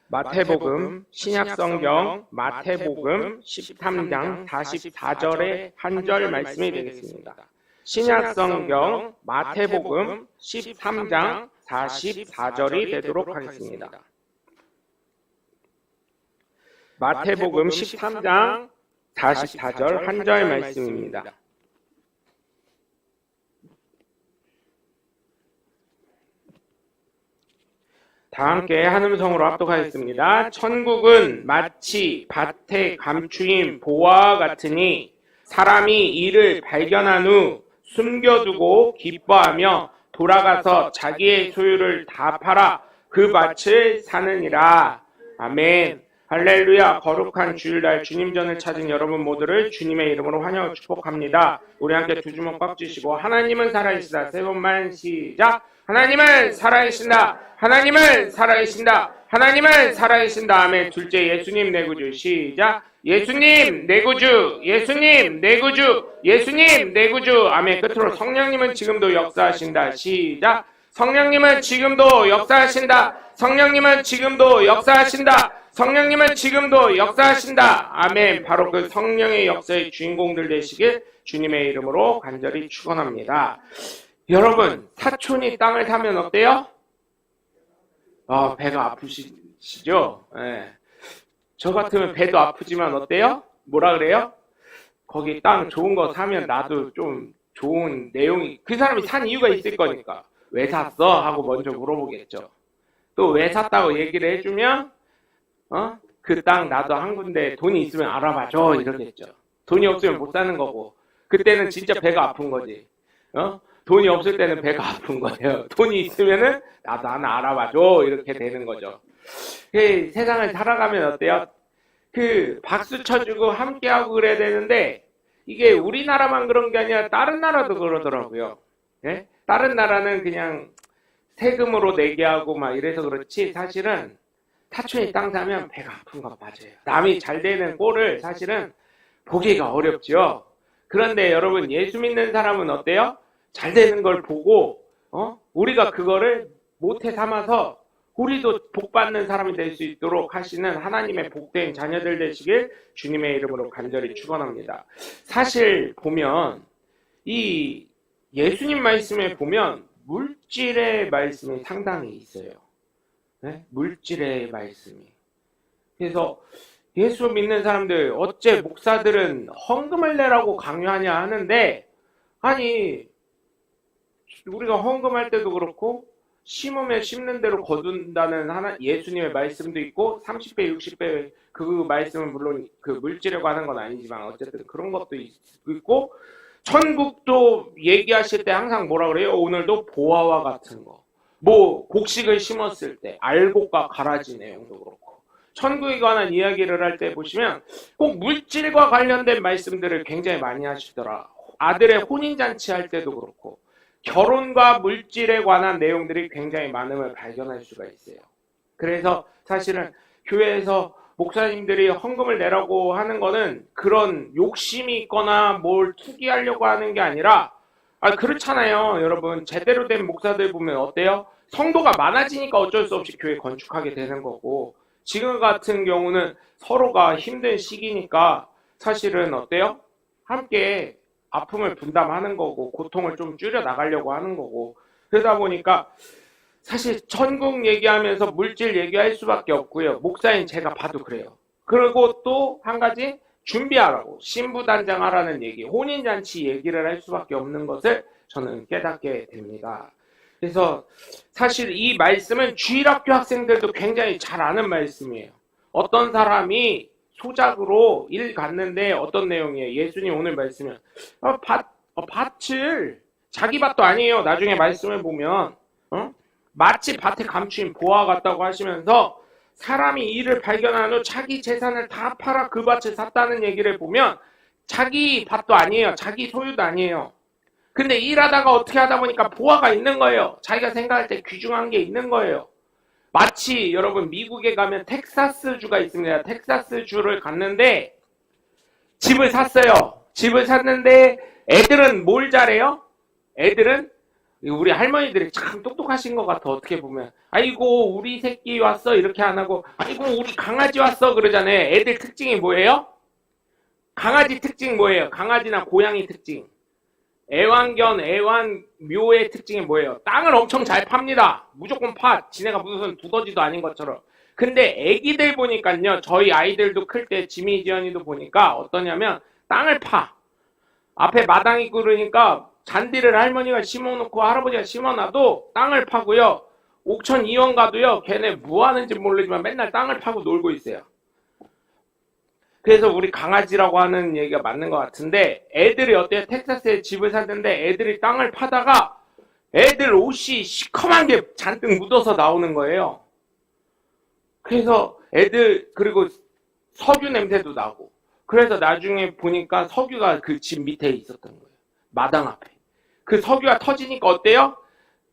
마태복음 신약성경 마태복음 13장 44절의 한 절 말씀이 되겠습니다. 신약성경 마태복음 13장 44절이 되도록 하겠습니다. 마태복음 13장 44절 한 절 말씀입니다. 다 함께 한 음성으로 합독하겠습니다. 천국은 마치 밭에 감추인 보화와 같으니 사람이 이를 발견한 후 숨겨두고 기뻐하며 돌아가서 자기의 소유를 다 팔아 그 밭을 사느니라. 아멘. 할렐루야. 거룩한 주일날 주님 전을 찾은 여러분 모두를 주님의 이름으로 환영하고 축복합니다. 우리 함께 두 주먹 꽉 쥐시고 하나님은 살아계시다. 세 번만 시작. 하나님은 살아계신다. 하나님은 살아계신다. 하나님은 살아계신다. 아멘. 둘째, 예수님 내 구주. 시작. 예수님 내 구주. 예수님 내 구주. 예수님 내 구주. 아멘. 끝으로 성령님은 지금도 역사하신다. 시작. 성령님은 지금도 역사하신다. 성령님은 지금도 역사하신다. 성령님은 지금도 역사하신다. 아멘. 바로 그 성령의 역사의 주인공들 되시길 주님의 이름으로 간절히 축원합니다. 여러분, 사촌이 땅을 사면 어때요? 배가 아프시죠? 네. 저 같으면 배도 아프지만 어때요? 뭐라 그래요? 거기 땅 좋은 거 사면 나도 좀 좋은 내용이, 그 사람이 산 이유가 있을 거니까 왜 샀어? 하고 먼저 물어보겠죠. 또 왜 샀다고 얘기를 해주면 그 땅 나도 한 군데 돈이 있으면 알아봐줘 이러겠죠. 돈이 없으면 못 사는 거고, 그때는 진짜 배가 아픈 거지. 돈이 없을 때는 배가 아픈 거예요. 돈이 있으면은 나도 하나 알아봐줘 이렇게 되는 거죠. 세상을 살아가면 어때요? 박수 쳐주고 함께하고 그래야 되는데 이게 우리나라만 그런 게 아니라 다른 나라도 그러더라고요. 예? 다른 나라는 그냥 세금으로 내게 하고 막 이래서 그렇지, 사실은 사촌이 땅 사면 배가 아픈 건 맞아요. 남이 잘 되는 꼴을 사실은 보기가 어렵죠. 그런데 여러분, 예수 믿는 사람은 어때요? 잘 되는 걸 보고 우리가 그거를 모태 삼아서 우리도 복 받는 사람이 될 수 있도록 하시는 하나님의 복된 자녀들 되시길 주님의 이름으로 간절히 축원합니다. 사실 보면 이 예수님 말씀에 보면 물질의 말씀이 상당히 있어요. 네? 물질의 말씀이. 그래서 예수 믿는 사람들, 어째 목사들은 헌금을 내라고 강요하냐 하는데, 아니 우리가 헌금할 때도 그렇고 심으면 심는 대로 거둔다는 예수님의 말씀도 있고 30배, 60배 그 말씀은 물론 그 물질에 관한 건 아니지만 어쨌든 그런 것도 있고, 천국도 얘기하실 때 항상 뭐라 그래요? 오늘도 보화와 같은 거, 뭐 곡식을 심었을 때 알곡과 가라지 내용도 그렇고, 천국에 관한 이야기를 할 때 보시면 꼭 물질과 관련된 말씀들을 굉장히 많이 하시더라. 아들의 혼인잔치 할 때도 그렇고 결혼과 물질에 관한 내용들이 굉장히 많음을 발견할 수가 있어요. 그래서 사실은 교회에서 목사님들이 헌금을 내라고 하는 거는 그런 욕심이 있거나 뭘 투기하려고 하는 게 아니라, 그렇잖아요. 여러분, 제대로 된 목사들 보면 어때요? 성도가 많아지니까 어쩔 수 없이 교회 건축하게 되는 거고, 지금 같은 경우는 서로가 힘든 시기니까 사실은 어때요? 함께 아픔을 분담하는 거고 고통을 좀 줄여 나가려고 하는 거고, 그러다 보니까 사실 천국 얘기하면서 물질 얘기할 수밖에 없고요. 목사인 제가 봐도 그래요. 그리고 또 한 가지 준비하라고, 신부단장하라는 얘기, 혼인잔치 얘기를 할 수밖에 없는 것을 저는 깨닫게 됩니다. 그래서 사실 이 말씀은 주일학교 학생들도 굉장히 잘 아는 말씀이에요. 어떤 사람이 소작으로 일 갔는데 어떤 내용이에요? 예수님 오늘 말씀은 밭을, 자기 밭도 아니에요. 나중에 말씀을 보면 마치 밭에 감추인 보화 같다고 하시면서 사람이 이를 발견한 후 자기 재산을 다 팔아 그 밭을 샀다는 얘기를 보면 자기 밭도 아니에요. 자기 소유도 아니에요. 근데 일하다가 어떻게 하다 보니까 보화가 있는 거예요. 자기가 생각할 때 귀중한 게 있는 거예요. 마치 여러분, 미국에 가면 텍사스주가 있습니다. 텍사스주를 갔는데 집을 샀어요. 집을 샀는데 애들은 뭘 잘해요? 애들은 우리 할머니들이 참 똑똑하신 것 같아. 어떻게 보면 아이고 우리 새끼 왔어 이렇게 안 하고 아이고 우리 강아지 왔어 그러잖아요. 애들 특징이 뭐예요? 강아지 특징 뭐예요? 강아지나 고양이 특징. 애완견, 애완묘의 특징이 뭐예요? 땅을 엄청 잘 팝니다. 무조건 파. 지네가 무슨 두더지도 아닌 것처럼. 근데 애기들 보니까요. 저희 아이들도 클 때 지미 지연이도 보니까 어떠냐면 땅을 파. 앞에 마당이 그러니까 잔디를 할머니가 심어놓고 할아버지가 심어놔도 땅을 파고요. 옥천 이원 가도요. 걔네 뭐 하는지 모르지만 맨날 땅을 파고 놀고 있어요. 그래서 우리 강아지라고 하는 얘기가 맞는 것 같은데 애들이 어때요? 텍사스에 집을 샀는데 애들이 땅을 파다가 애들 옷이 시커먼 게 잔뜩 묻어서 나오는 거예요. 그래서 애들 그리고 석유 냄새도 나고 그래서 나중에 보니까 석유가 그 집 밑에 있었던 거예요. 마당 앞에. 그 석유가 터지니까 어때요?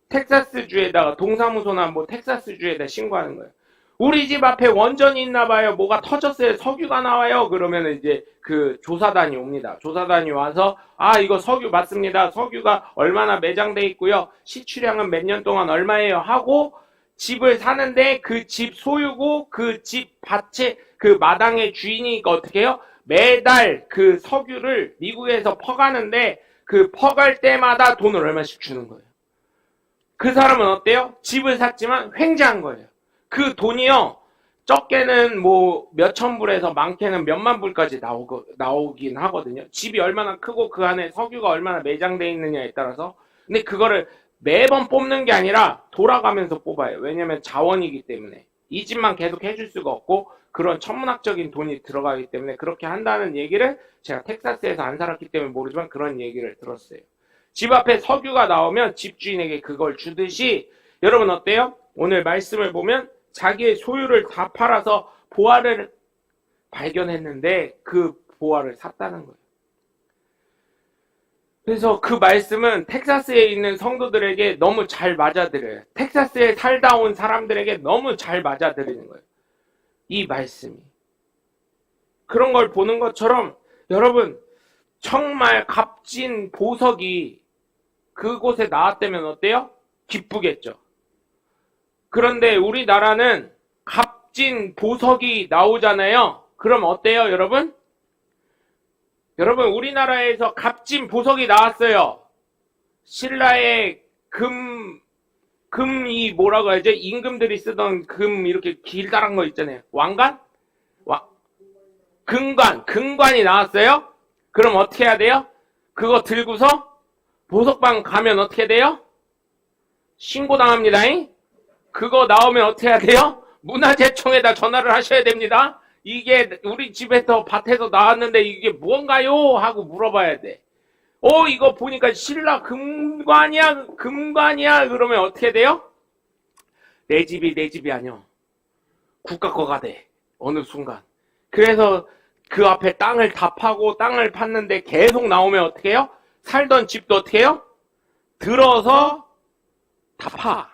텍사스주에다가 동사무소나 뭐 텍사스주에다 신고하는 거예요. 우리 집 앞에 원전이 있나 봐요. 뭐가 터졌어요. 석유가 나와요. 그러면 이제 그 조사단이 옵니다. 조사단이 와서 아 이거 석유 맞습니다. 석유가 얼마나 매장돼 있고요. 시추량은 몇 년 동안 얼마예요 하고 집을 사는데 그 집 소유고 그 집 밭에 그 마당의 주인이니까 어떻게 해요? 매달 그 석유를 미국에서 퍼가는데 그 퍼갈 때마다 돈을 얼마씩 주는 거예요. 그 사람은 어때요? 집을 샀지만 횡재한 거예요. 그 돈이요, 적게는 뭐 몇천 불에서 많게는 몇만 불까지 나오긴 하거든요. 집이 얼마나 크고 그 안에 석유가 얼마나 매장되어 있느냐에 따라서. 근데 그거를 매번 뽑는 게 아니라 돌아가면서 뽑아요. 왜냐면 자원이기 때문에. 이 집만 계속 해줄 수가 없고 그런 천문학적인 돈이 들어가기 때문에 그렇게 한다는 얘기를 제가 텍사스에서 안 살았기 때문에 모르지만 그런 얘기를 들었어요. 집 앞에 석유가 나오면 집주인에게 그걸 주듯이 여러분 어때요? 오늘 말씀을 보면 자기의 소유를 다 팔아서 보화를 발견했는데 그 보화를 샀다는 거예요. 그래서 그 말씀은 텍사스에 있는 성도들에게 너무 잘 맞아들여요. 텍사스에 살다 온 사람들에게 너무 잘 맞아들이는 거예요. 이 말씀이. 그런 걸 보는 것처럼 여러분 정말 값진 보석이 그곳에 나왔다면 어때요? 기쁘겠죠. 그런데 우리나라는 값진 보석이 나오잖아요. 그럼 어때요, 여러분? 여러분, 우리나라에서 값진 보석이 나왔어요. 신라의 이 뭐라고 해야지? 임금들이 쓰던 금 이렇게 길다란 거 있잖아요. 왕관? 금관이 나왔어요? 그럼 어떻게 해야 돼요? 그거 들고서 보석방 가면 어떻게 돼요? 신고당합니다잉? 그거 나오면 어떻게 해야 돼요? 문화재청에다 전화를 하셔야 됩니다. 이게 우리 집에서 밭에서 나왔는데 이게 뭔가요? 하고 물어봐야 돼. 이거 보니까 신라 금관이야? 그러면 어떻게 돼요? 내 집이 아니야. 국가 거가 돼. 어느 순간. 그래서 그 앞에 땅을 다 파고 땅을 팠는데 계속 나오면 어떻게 해요? 살던 집도 어떻게 해요? 들어서 다 파.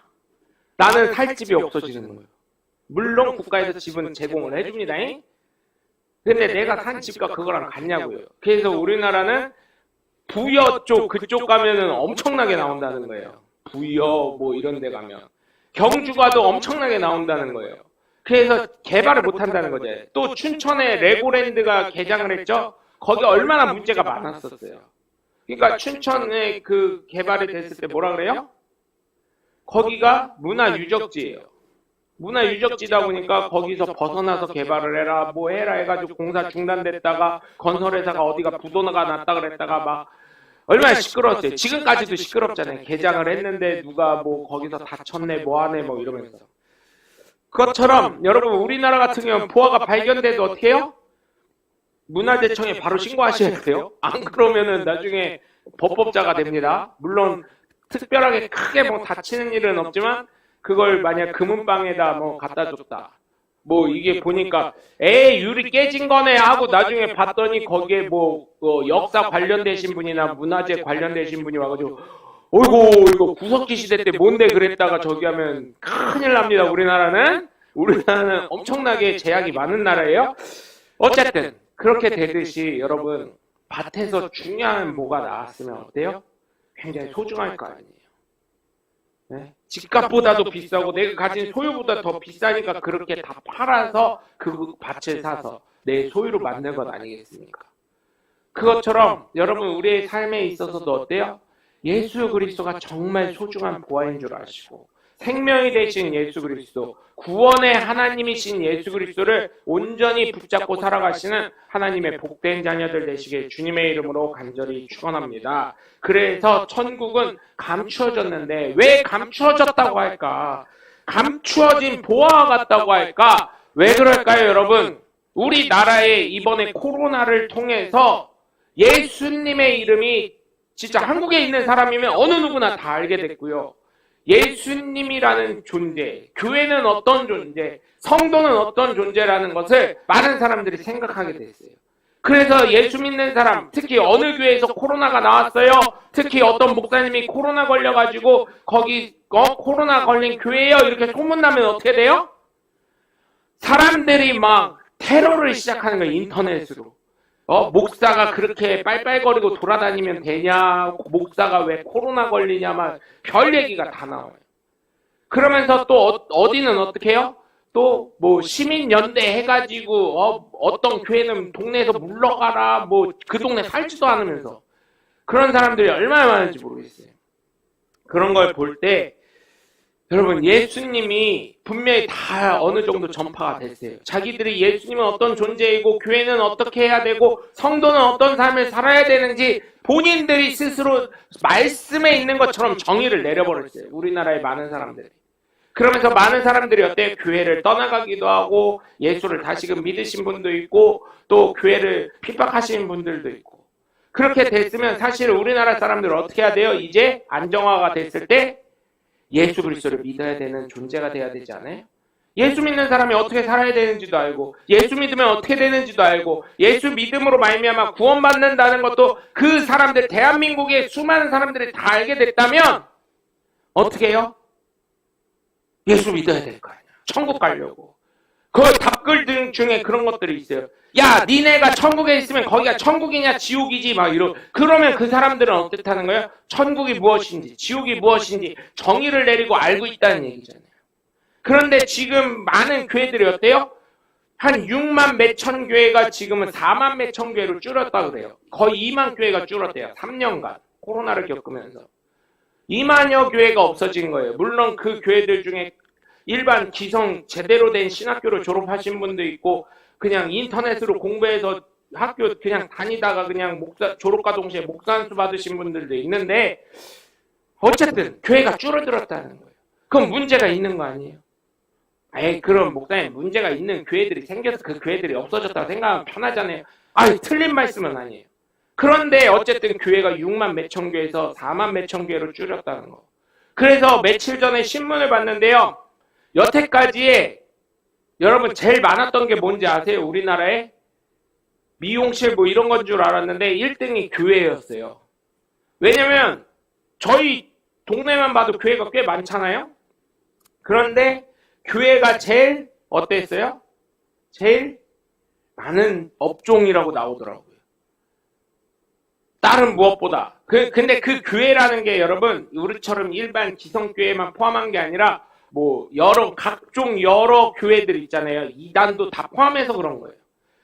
나는 살 집이 없어지는 거예요. 물론 국가에서 집은 제공을 해줍니다. 근데 내가 산 집과 그거랑 같냐고요. 그래서 우리나라는 부여 쪽 그쪽 가면은 엄청나게 나온다는 거예요. 부여 뭐 이런 데 가면. 경주가도 엄청나게 나온다는 거예요. 그래서 개발을 못 한다는 거죠. 또 춘천에 레고랜드가 개장을 했죠. 거기 얼마나 문제가 많았었어요. 그러니까 춘천에 그 개발이 됐을 때 뭐라 그래요? 거기가 문화유적지예요. 문화유적지다 보니까 거기서 벗어나서 개발을 해라 뭐 해라 해가지고 공사 중단됐다가 건설회사가 어디가 부도가 났다 그랬다가 막 얼마나 시끄러웠어요. 지금까지도 시끄럽잖아요. 개장을 했는데 누가 뭐 거기서 다쳤네 뭐하네 뭐 이러면서. 그것처럼 여러분 우리나라 같은 경우는 보화가 발견돼도 어떻게 해요? 문화재청에 바로 신고하셔야 돼요. 안 그러면은 나중에 법법자가 됩니다. 물론 특별하게 크게 뭐 다치는 일은 없지만 그걸 만약 금은방에다 뭐 갖다 줬다. 뭐 이게 보니까 유리 깨진 거네 하고 나중에 봤더니 거기에 뭐 역사 관련되신 분이나 문화재 관련되신 분이 와가지고 어이구 이거 구석기 시대 때 뭔데 그랬다가 저기 하면 큰일 납니다. 우리나라는 엄청나게 제약이 많은 나라예요. 어쨌든 그렇게 되듯이 여러분 밭에서 중요한 뭐가 나왔으면 어때요? 굉장히 소중할 거 아니에요. 네? 집값보다도 비싸고 내가 가진 소유보다 더 비싸니까 그렇게 다 팔아서 그 밭을 사서 내 소유로 만든 것 아니겠습니까? 그것처럼 여러분 우리의 삶에 있어서도 어때요? 예수 그리스도가 정말 소중한 보화인 줄 아시고 생명이 되신 예수 그리스도, 구원의 하나님이신 예수 그리스도를 온전히 붙잡고 살아가시는 하나님의 복된 자녀들 되시길 주님의 이름으로 간절히 축원합니다. 그래서 천국은 감추어졌는데 왜 감추어졌다고 할까? 감추어진 보화와 같다고 할까? 왜 그럴까요, 여러분? 우리나라에 이번에 코로나를 통해서 예수님의 이름이 진짜 한국에 있는 사람이면 어느 누구나 다 알게 됐고요. 예수님이라는 존재, 교회는 어떤 존재, 성도는 어떤 존재라는 것을 많은 사람들이 생각하게 됐어요. 그래서 예수 믿는 사람, 특히 어느 교회에서 코로나가 나왔어요. 특히 어떤 목사님이 코로나 걸려가지고 거기 코로나 걸린 교회예요. 이렇게 소문나면 어떻게 돼요? 사람들이 막 테러를 시작하는 거예요. 인터넷으로. 목사가 그렇게 빨빨거리고 돌아다니면 되냐, 목사가 왜 코로나 걸리냐, 막 별 얘기가 다 나와요. 그러면서 또 어디는 어떻게 해요? 또 뭐 시민연대 해가지고 어떤 교회는 동네에서 물러가라, 뭐 그 동네 살지도 않으면서 그런 사람들이 얼마나 많은지 모르겠어요. 그런 걸 볼 때 여러분 예수님이 분명히 다 어느 정도 전파가 됐어요. 자기들이 예수님은 어떤 존재이고 교회는 어떻게 해야 되고 성도는 어떤 삶을 살아야 되는지 본인들이 스스로 말씀에 있는 것처럼 정의를 내려버렸어요. 우리나라의 많은 사람들이. 그러면서 많은 사람들이 어때요? 교회를 떠나가기도 하고 예수를 다시금 믿으신 분도 있고 또 교회를 핍박하시는 분들도 있고 그렇게 됐으면 사실 우리나라 사람들은 어떻게 해야 돼요? 이제 안정화가 됐을 때 예수 그리스도를 믿어야 되는 존재가 돼야 되지 않아요? 예수 믿는 사람이 어떻게 살아야 되는지도 알고 예수 믿으면 어떻게 되는지도 알고 예수 믿음으로 말미암아 구원받는다는 것도 그 사람들 대한민국의 수많은 사람들이 다 알게 됐다면 어떻게 해요? 예수 믿어야 될 거 아니야. 천국 가려고. 그 답글 중에 그런 것들이 있어요. 야, 니네가 천국에 있으면 거기가 천국이냐 지옥이지 막 그러면 그 사람들은 어떻다는 거예요? 천국이 무엇인지 지옥이 무엇인지 정의를 내리고 알고 있다는 얘기잖아요. 그런데 지금 많은 교회들이 어때요? 한 6만 몇천 교회가 지금은 4만 몇천 교회로 줄었다 그래요. 거의 2만 교회가 줄었대요. 3년간 코로나를 겪으면서 2만여 교회가 없어진 거예요. 물론 그 교회들 중에 일반 기성 제대로 된 신학교를 졸업하신 분도 있고 그냥 인터넷으로 공부해서 학교 그냥 다니다가 그냥 졸업과 동시에 목사 안수 받으신 분들도 있는데 어쨌든 교회가 줄어들었다는 거예요. 그럼 문제가 있는 거 아니에요? 그럼 목사님 문제가 있는 교회들이 생겨서 그 교회들이 없어졌다고 생각하면 편하잖아요. 틀린 말씀은 아니에요. 그런데 어쨌든 교회가 6만 몇천 교회에서 4만 몇천 교회로 줄였다는 거. 그래서 며칠 전에 신문을 봤는데요. 여태까지에 여러분 제일 많았던 게 뭔지 아세요? 우리나라에 미용실 뭐 이런 건 줄 알았는데 1등이 교회였어요. 왜냐면 저희 동네만 봐도 교회가 꽤 많잖아요. 그런데 교회가 제일 어땠어요? 제일 많은 업종이라고 나오더라고요. 다른 무엇보다. 근데 그 교회라는 게 여러분 우리처럼 일반 기성교회만 포함한 게 아니라 뭐 각종 여러 교회들 있잖아요. 이단도 다 포함해서 그런 거예요.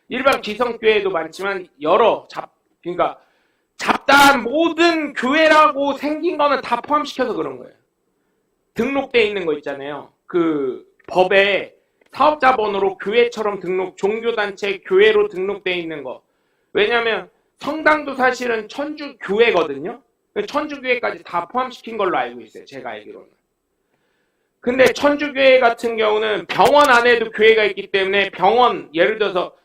일반 기성교회도 많지만 그러니까 잡다한 모든 교회라고 생긴 거는 다 포함시켜서 그런 거예요. 등록돼 있는 거 있잖아요. 그 법에 사업자 번호로 교회처럼 종교단체 교회로 등록돼 있는 거. 왜냐면 성당도 사실은 천주교회거든요. 천주교회까지 다 포함시킨 걸로 알고 있어요. 제가 알기로는. 근데 천주교회 같은 경우는 병원 안에도 교회가 있기 때문에 예를 들어서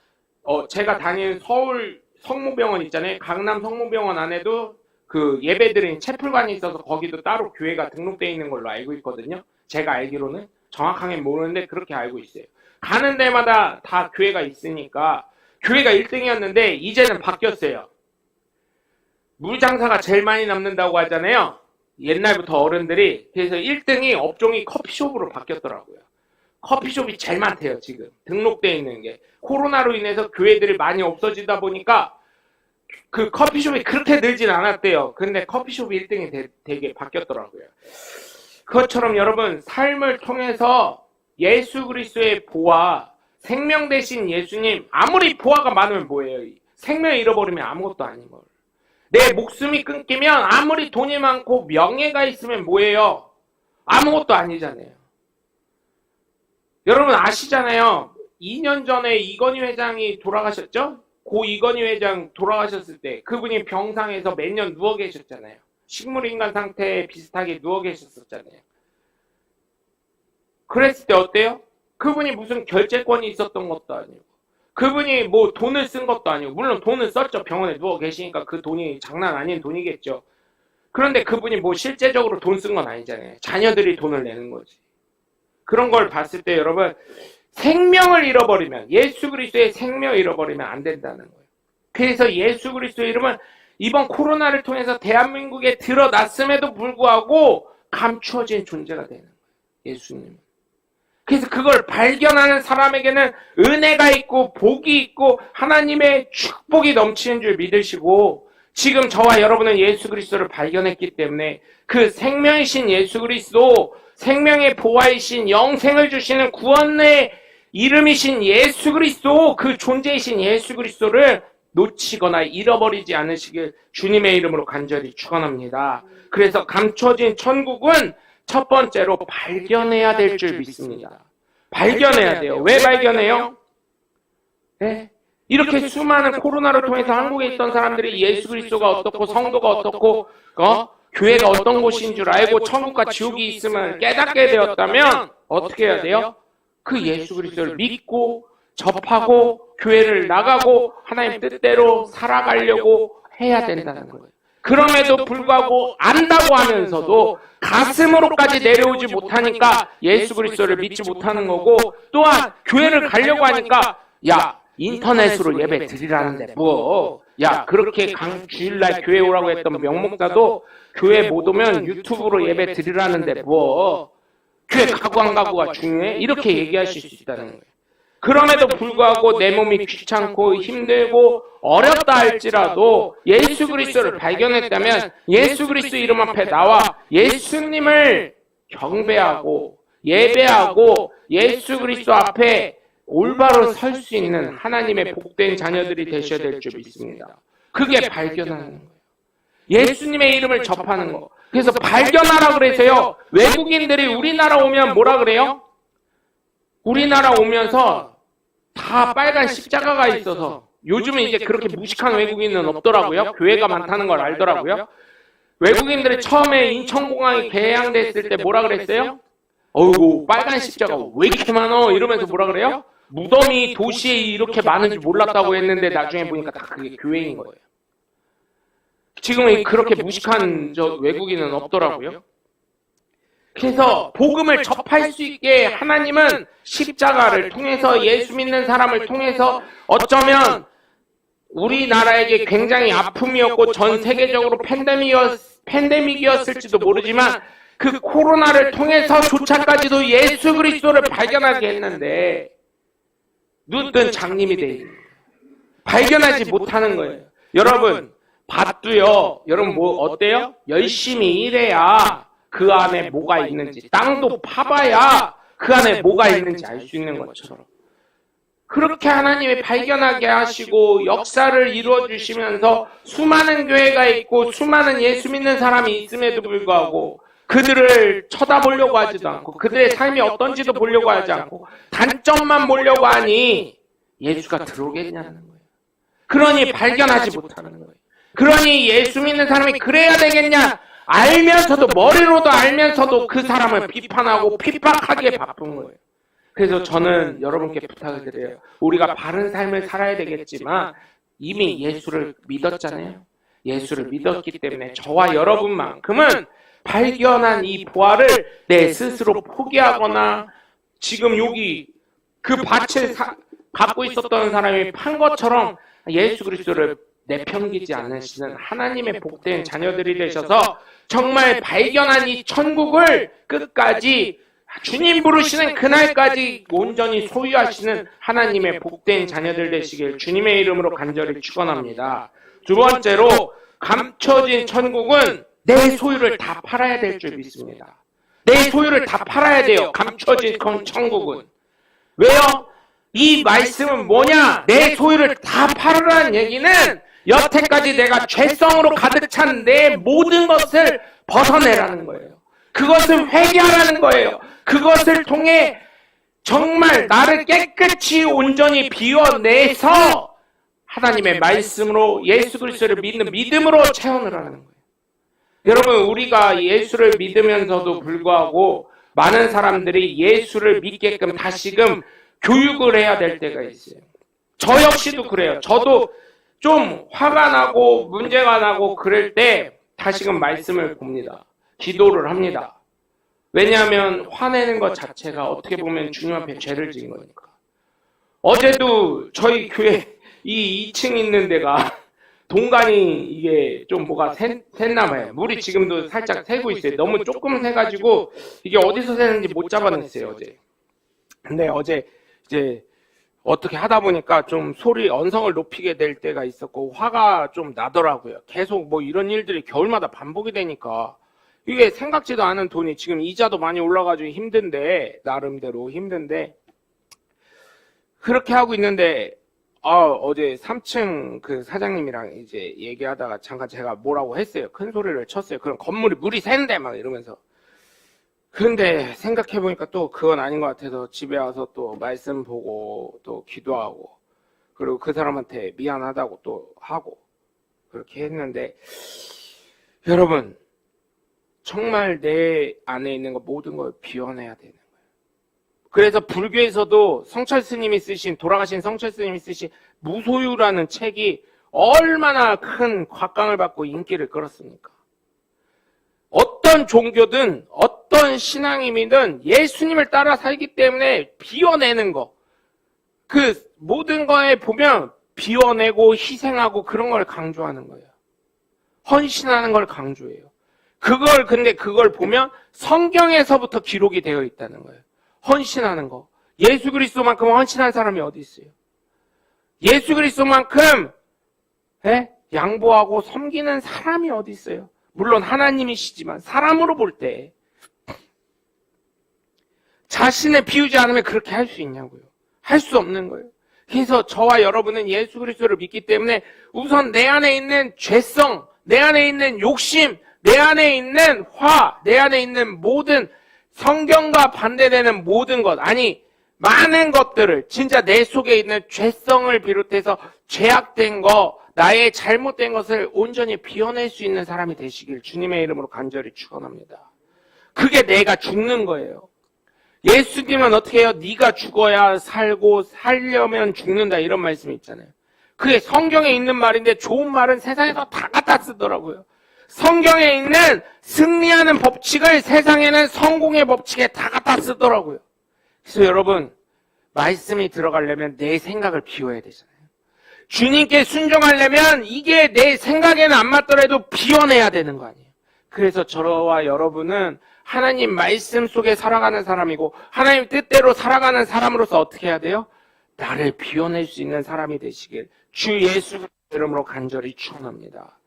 제가 다니는 서울 성모병원 있잖아요. 강남 성모병원 안에도 그 예배드린 채플관이 있어서 거기도 따로 교회가 등록되어 있는 걸로 알고 있거든요. 제가 알기로는 정확하게 모르는데 그렇게 알고 있어요. 가는 데마다 다 교회가 있으니까 교회가 1등이었는데 이제는 바뀌었어요. 물장사가 제일 많이 남는다고 하잖아요. 옛날부터 어른들이. 그래서 1등이 업종이 커피숍으로 바뀌었더라고요. 커피숍이 제일 많대요. 지금 등록되어 있는 게. 코로나로 인해서 교회들이 많이 없어지다 보니까 그 커피숍이 그렇게 늘진 않았대요. 근데 커피숍이 1등이 되게 바뀌었더라고요. 그것처럼 여러분 삶을 통해서 예수 그리스도의 보화, 생명 대신 예수님, 아무리 보화가 많으면 뭐예요? 생명을 잃어버리면 아무것도 아닌 걸. 내 목숨이 끊기면 아무리 돈이 많고 명예가 있으면 뭐예요? 아무것도 아니잖아요. 여러분 아시잖아요. 2년 전에 이건희 회장이 돌아가셨죠? 고 이건희 회장 돌아가셨을 때 그분이 병상에서 몇 년 누워 계셨잖아요. 식물인간 상태에 비슷하게 누워 계셨었잖아요. 그랬을 때 어때요? 그분이 무슨 결재권이 있었던 것도 아니고 그분이 뭐 돈을 쓴 것도 아니고 물론 돈을 썼죠. 병원에 누워 계시니까 그 돈이 장난 아닌 돈이겠죠. 그런데 그분이 뭐 실제적으로 돈 쓴 건 아니잖아요. 자녀들이 돈을 내는 거지. 그런 걸 봤을 때 여러분 생명을 잃어버리면 예수 그리스도의 생명을 잃어버리면 안 된다는 거예요. 그래서 예수 그리스도의 이름은 이번 코로나를 통해서 대한민국에 드러났음에도 불구하고 감추어진 존재가 되는 거예요. 예수님은. 그래서 그걸 발견하는 사람에게는 은혜가 있고 복이 있고 하나님의 축복이 넘치는 줄 믿으시고 지금 저와 여러분은 예수 그리스도를 발견했기 때문에 그 생명이신 예수 그리스도, 생명의 보화이신 영생을 주시는 구원의 이름이신 예수 그리스도, 그 존재이신 예수 그리스도를 놓치거나 잃어버리지 않으시길 주님의 이름으로 간절히 축원합니다. 그래서 감춰진 천국은 첫 번째로 발견해야 될 줄 믿습니다. 발견해야 돼요. 왜 발견해요? 네? 이렇게 수많은 코로나를 통해서 한국에 있던 사람들이 예수 그리스도가 어떻고 성도가 어떻고 교회가 어떤 곳인 줄 알고 천국과 지옥이 있음을 깨닫게 되었다면 어떻게 해야 돼요? 그 예수 그리스도를 믿고 접하고 교회를 나가고 하나님 뜻대로 살아가려고 해야 된다는 거예요. 그럼에도 불구하고 안다고 하면서도 가슴으로까지 내려오지 못하니까 예수 그리스도를 믿지 못하는 거고 또한 교회를 가려고 하니까 야 인터넷으로 예배 드리라는데 뭐 야 그렇게 주일날 교회 오라고 했던 명목자도 교회 못 오면 유튜브로 예배 드리라는데 뭐 교회 가고 안 가고가 중요해? 이렇게 얘기하실 수 있다는 거예요. 그럼에도 불구하고 내 몸이 귀찮고 힘들고 어렵다 할지라도 예수 그리스도를 발견했다면 예수 그리스도 이름 앞에 나와 예수님을 경배하고 예배하고 예수 그리스도 앞에 올바로 설 수 있는 하나님의 복된 자녀들이 되셔야 될 줄 믿습니다. 그게 발견하는 거예요. 예수님의 이름을 접하는 거. 그래서 발견하라 그래서요. 외국인들이 우리나라 오면 뭐라 그래요? 우리나라 오면서 다 빨간 십자가가 있어서 요즘은 이제 그렇게 무식한 외국인은 없더라고요. 교회가 많다는 걸 알더라고요. 외국인들이 처음에 인천공항이 개항됐을 때 뭐라 그랬어요? 어이구 빨간 십자가 왜 이렇게 많어? 이러면서 뭐라 그래요? 무덤이 도시에 이렇게 많은지 몰랐다고 했는데 나중에 보니까 다 그게 교회인 거예요. 지금은 그렇게 무식한 외국인은 없더라고요. 그래서 복음을 접할 수 있게 하나님은 십자가를 통해서 예수 믿는 사람을 통해서 어쩌면 우리나라에게 굉장히 아픔이었고 전 세계적으로 팬데믹이었을지도 모르지만 그 코로나를 통해서조차까지도 예수 그리스도를 발견하게 했는데 눈뜬 장님이 돼 있는 거예요. 발견하지 못하는 거예요. 여러분 밭도요. 여러분 뭐 어때요? 열심히 일해야 그 안에 뭐가 있는지 땅도 파봐야 그 안에 뭐가 있는지 알 수 있는 것처럼 그렇게 하나님이 발견하게 하시고 역사를 이루어 주시면서 수많은 교회가 있고 수많은 예수 믿는 사람이 있음에도 불구하고 그들을 쳐다보려고 하지도 않고 그들의 삶이 어떤지도 보려고 하지 않고 단점만 보려고 하니 예수가 들어오겠냐는 거예요. 그러니 발견하지 못하는 거예요. 그러니 예수 믿는 사람이 그래야 되겠냐 알면서도 머리로도 알면서도 그 사람을 비판하고 핍박하기에 바쁜 거예요. 그래서 저는 여러분께 부탁을 드려요. 우리가 바른 삶을 살아야 되겠지만 이미 예수를 믿었잖아요. 예수를 믿었기 때문에 저와 여러분만큼은 발견한 이 보화를 내 스스로 포기하거나 지금 여기 그 밭을 갖고 있었던 사람이 판 것처럼 예수 그리스도를 내팽기지 않으시는 하나님의 복된 자녀들이 되셔서 정말 발견한 이 천국을 끝까지 주님 부르시는 그날까지 온전히 소유하시는 하나님의 복된 자녀들 되시길 주님의 이름으로 간절히 축원합니다. 두 번째로 감춰진 천국은 내 소유를 다 팔아야 될 줄 믿습니다. 내 소유를 다 팔아야 돼요. 감춰진 천국은. 왜요? 이 말씀은 뭐냐? 내 소유를 다 팔으라는 얘기는 여태까지 내가 죄성으로 가득 찬 내 모든 것을 벗어내라는 거예요. 그것을 회개하라는 거예요. 그것을 통해 정말 나를 깨끗이 온전히 비워내서 하나님의 말씀으로 예수 그리스도를 믿는 믿음으로 체험을 하는 거예요. 여러분, 우리가 예수를 믿으면서도 불구하고 많은 사람들이 예수를 믿게끔 다시금 교육을 해야 될 때가 있어요. 저 역시도 그래요. 저도 좀 화가 나고 문제가 나고 그럴 때 다시금 말씀을 봅니다. 기도를 합니다. 왜냐하면 화내는 것 자체가 어떻게 보면 주님 앞에 죄를 지은 거니까. 어제도 저희 교회 이 2층 있는 데가 동간이 이게 좀 뭐가 샜나 봐요. 물이 지금도 살짝 새고 있어요. 너무 조금 새가지고 이게 어디서 새는지 못 잡아냈어요, 어제. 근데 어제 이제 어떻게 하다 보니까 좀 소리 언성을 높이게 될 때가 있었고 화가 좀 나더라고요. 계속 뭐 이런 일들이 겨울마다 반복이 되니까 이게 생각지도 않은 돈이 지금 이자도 많이 올라가지고 힘든데, 나름대로 힘든데 그렇게 하고 있는데 어제 3층 그 사장님이랑 이제 얘기하다가 잠깐 제가 뭐라고 했어요. 큰 소리를 쳤어요. 그럼 건물이 물이 샌대 막 이러면서. 근데 생각해보니까 또 그건 아닌 것 같아서 집에 와서 또 말씀 보고 또 기도하고 그리고 그 사람한테 미안하다고 또 하고 그렇게 했는데, 여러분 정말 내 안에 있는 거 모든 걸 비워내야 되는 거예요. 그래서 불교에서도 성철 스님이 쓰신, 돌아가신 성철 스님이 쓰신 무소유라는 책이 얼마나 큰 곽강을 받고 인기를 끌었습니까? 어떤 종교든 어떤 신앙임이든 예수님을 따라 살기 때문에 비워내는 거, 그 모든 거에 보면 비워내고 희생하고 그런 걸 강조하는 거예요. 헌신하는 걸 강조해요. 근데 그걸 보면 성경에서부터 기록이 되어 있다는 거예요. 헌신하는 거. 예수 그리스도만큼 헌신한 사람이 어디 있어요? 예수 그리스도만큼 양보하고 섬기는 사람이 어디 있어요? 물론 하나님이시지만 사람으로 볼 때 자신을 비우지 않으면 그렇게 할 수 있냐고요. 할 수 없는 거예요. 그래서 저와 여러분은 예수 그리스도를 믿기 때문에 우선 내 안에 있는 죄성, 내 안에 있는 욕심, 내 안에 있는 화, 내 안에 있는 모든 성경과 반대되는 모든 것, 아니 많은 것들을, 진짜 내 속에 있는 죄성을 비롯해서 죄악된 거, 나의 잘못된 것을 온전히 비워낼 수 있는 사람이 되시길 주님의 이름으로 간절히 축원합니다. 그게 내가 죽는 거예요. 예수님은 어떻게 해요? 네가 죽어야 살고 살려면 죽는다, 이런 말씀이 있잖아요. 그게 성경에 있는 말인데 좋은 말은 세상에서 다 갖다 쓰더라고요. 성경에 있는 승리하는 법칙을 세상에는 성공의 법칙에 다 갖다 쓰더라고요. 그래서 여러분, 말씀이 들어가려면 내 생각을 비워야 되잖아요. 주님께 순종하려면 이게 내 생각에는 안 맞더라도 비워내야 되는 거 아니에요. 그래서 저와 여러분은 하나님 말씀 속에 살아가는 사람이고 하나님 뜻대로 살아가는 사람으로서 어떻게 해야 돼요? 나를 비워낼 수 있는 사람이 되시길 주 예수 이름으로 간절히 축원합니다.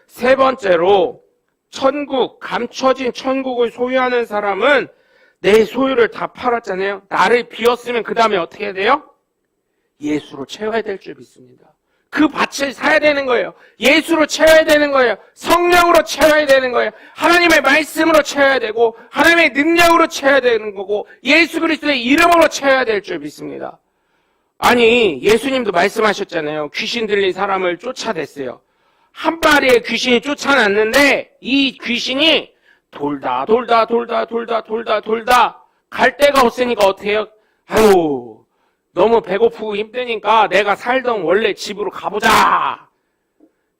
세 번째로, 감춰진 천국을 소유하는 사람은 내 소유를 다 팔았잖아요. 나를 비웠으면 그 다음에 어떻게 해야 돼요? 예수로 채워야 될 줄 믿습니다. 그 밭을 사야 되는 거예요. 예수로 채워야 되는 거예요. 성령으로 채워야 되는 거예요. 하나님의 말씀으로 채워야 되고 하나님의 능력으로 채워야 되는 거고 예수 그리스도의 이름으로 채워야 될 줄 믿습니다. 아니, 예수님도 말씀하셨잖아요. 귀신 들린 사람을 쫓아냈어요. 한 마리의 귀신이 쫓아났는데 이 귀신이 돌다 갈 데가 없으니까 어떻게 해요? 아유, 너무 배고프고 힘드니까 내가 살던 원래 집으로 가보자.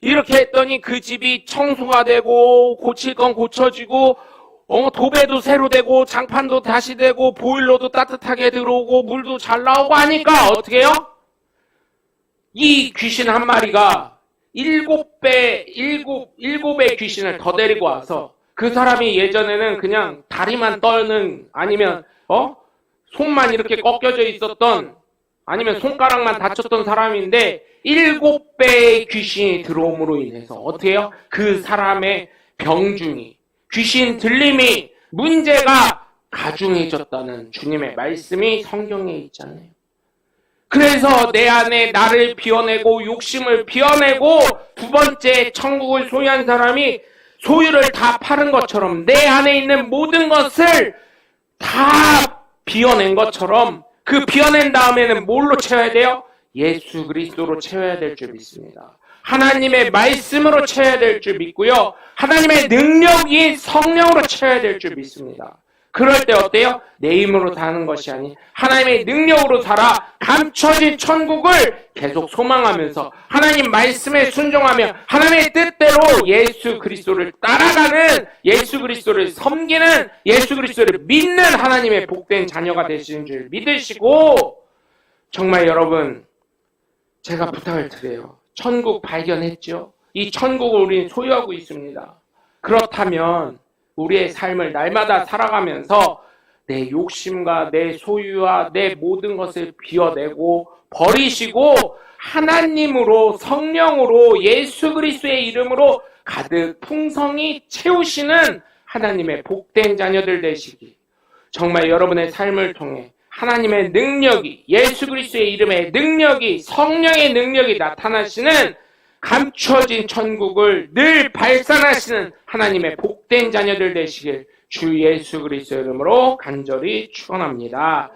이렇게 했더니 그 집이 청소가 되고 고칠 건 고쳐지고 도배도 새로 되고 장판도 다시 되고 보일러도 따뜻하게 들어오고 물도 잘 나오고 하니까 어떻게 해요? 이 귀신 한 마리가 일곱의 귀신을 더 데리고 와서 그 사람이 예전에는 그냥 다리만 떠는, 아니면 손만 이렇게 꺾여져 있었던, 아니면 손가락만 다쳤던 사람인데 7배의 귀신이 들어옴으로 인해서 어떻게 해요? 그 사람의 병중이, 귀신 들림이 문제가 가중해졌다는 주님의 말씀이 성경에 있잖아요. 그래서 내 안에 나를 비워내고 욕심을 비워내고 두 번째 천국을 소유한 사람이 소유를 다 파는 것처럼 내 안에 있는 모든 것을 다 비워낸 것처럼 그 비워낸 다음에는 뭘로 채워야 돼요? 예수 그리스도로 채워야 될 줄 믿습니다. 하나님의 말씀으로 채워야 될 줄 믿고요. 하나님의 능력이 성령으로 채워야 될 줄 믿습니다. 그럴 때 어때요? 내 힘으로 사는 것이 아닌 하나님의 능력으로 살아 감춰진 천국을 계속 소망하면서 하나님 말씀에 순종하며 하나님의 뜻대로 예수 그리스도를 따라가는, 예수 그리스도를 섬기는, 예수 그리스도를 믿는 하나님의 복된 자녀가 되시는 줄 믿으시고, 정말 여러분 제가 부탁을 드려요. 천국 발견했죠? 이 천국을 우리는 소유하고 있습니다. 그렇다면 우리의 삶을 날마다 살아가면서 내 욕심과 내 소유와 내 모든 것을 비워내고 버리시고 하나님으로, 성령으로, 예수 그리스도의 이름으로 가득 풍성히 채우시는 하나님의 복된 자녀들 되시기, 정말 여러분의 삶을 통해 하나님의 능력이, 예수 그리스도의 이름의 능력이, 성령의 능력이 나타나시는 감춰진 천국을 늘 발산하시는 하나님의 복된 자녀들 되시길 주 예수 그리스도의 이름으로 간절히 축원합니다.